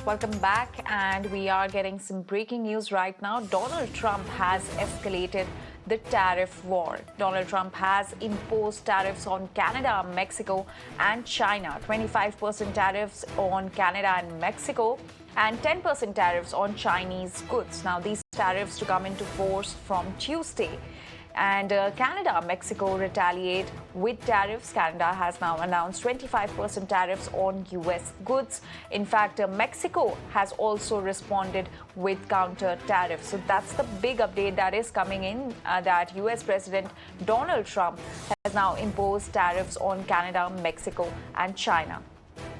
Welcome back, and we are getting some breaking news right now. Donald Trump has escalated the tariff war. Donald Trump has imposed tariffs on Canada, Mexico, and China. 25% tariffs on Canada and Mexico, and 10% tariffs on Chinese goods. Now, these tariffs to come into force from Tuesday. And Canada, Mexico retaliate with tariffs. Canada has now announced 25% tariffs on U.S. goods. In fact, Mexico has also responded with counter tariffs. So that's the big update that is coming in, that U.S. President Donald Trump has now imposed tariffs on Canada, Mexico, and China.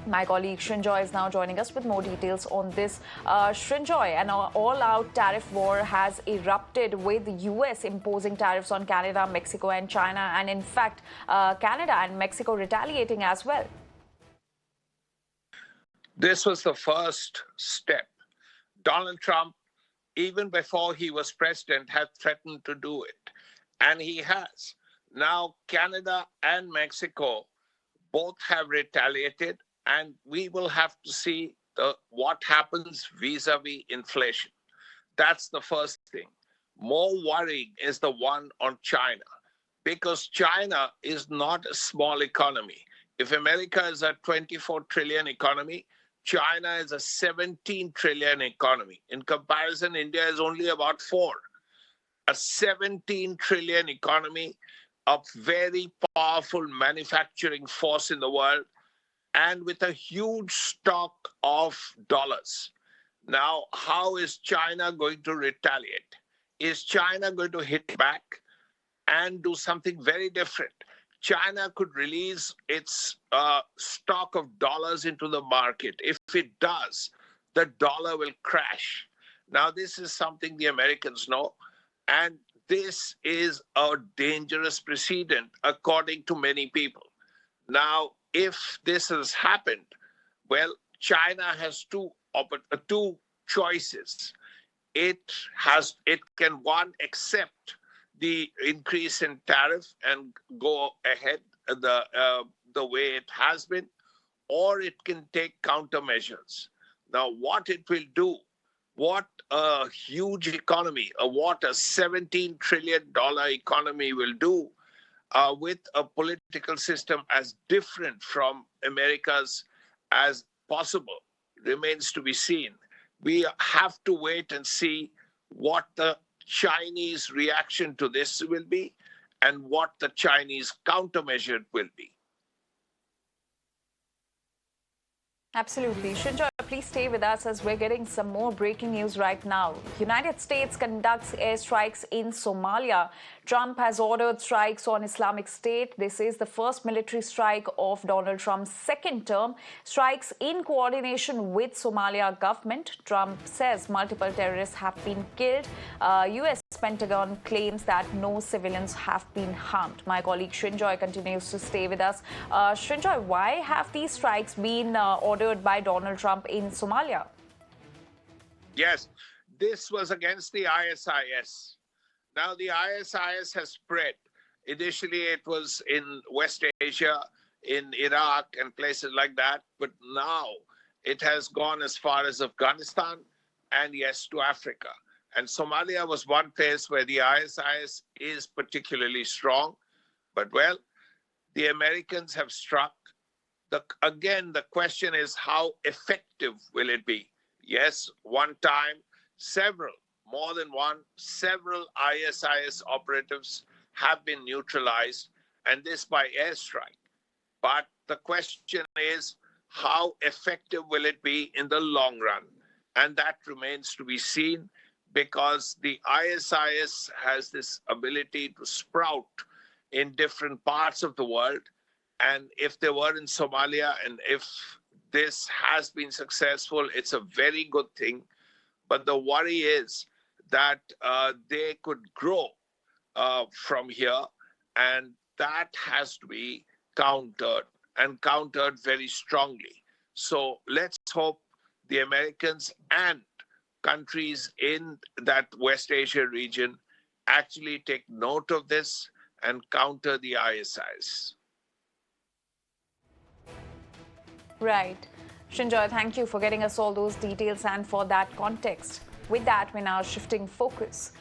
My colleague Srinjoy is now joining us with more details on this. Srinjoy, an all-out tariff war has erupted with the U.S. imposing tariffs on Canada, Mexico, and China, and in fact, Canada and Mexico retaliating as well. This was the first step. Donald Trump, even before he was president, had threatened to do it, and he has. Now, Canada and Mexico both have retaliated, and we will have to see what happens vis-a-vis inflation. That's the first thing. More worrying is the one on China, because China is not a small economy. If America is a 24 trillion economy, China is a 17 trillion economy. In comparison, India is only about 4. A 17 trillion economy, a very powerful manufacturing force in the world, and with a huge stock of dollars. Now, how is China going to retaliate? Is China going to hit back and do something very different? China could release its stock of dollars into the market. If it does, the dollar will crash. Now, this is something the Americans know, and this is a dangerous precedent, according to many people. Now, if this has happened, well, China has two choices. It can, one, accept the increase in tariff and go ahead the way it has been, or it can take countermeasures. Now, what it will do, what a huge economy, what a $17 trillion economy will do, with a political system as different from America's as possible, remains to be seen. We have to wait and see what the Chinese reaction to this will be and what the Chinese countermeasure will be. Absolutely. Srinjoy, please stay with us as we're getting some more breaking news right now. United States conducts airstrikes in Somalia. Trump has ordered strikes on Islamic State. This is the first military strike of Donald Trump's second term. Strikes in coordination with Somalia government. Trump says multiple terrorists have been killed. U.S. Pentagon claims that no civilians have been harmed. My colleague Srinjoy continues to stay with us. Srinjoy, why have these strikes been ordered by Donald Trump in Somalia? Yes, this was against the ISIS. Now, the ISIS has spread. Initially, it was in West Asia, in Iraq, and places like that. But now it has gone as far as Afghanistan and, yes, to Africa. And Somalia was one place where the ISIS is particularly strong. But, well, the Americans have struck. Again, the question is, how effective will it be? Yes, one time, more than one, several ISIS operatives have been neutralized, and this by airstrike. But the question is, how effective will it be in the long run? And that remains to be seen, because the ISIS has this ability to sprout in different parts of the world. And if they were in Somalia, and if this has been successful, it's a very good thing. But the worry is that they could grow from here, and that has to be countered, and countered very strongly. So let's hope the Americans and countries in that West Asia region actually take note of this and counter the ISIS. Right. Shinjoy, thank you for getting us all those details and for that context. With that, we're now shifting focus.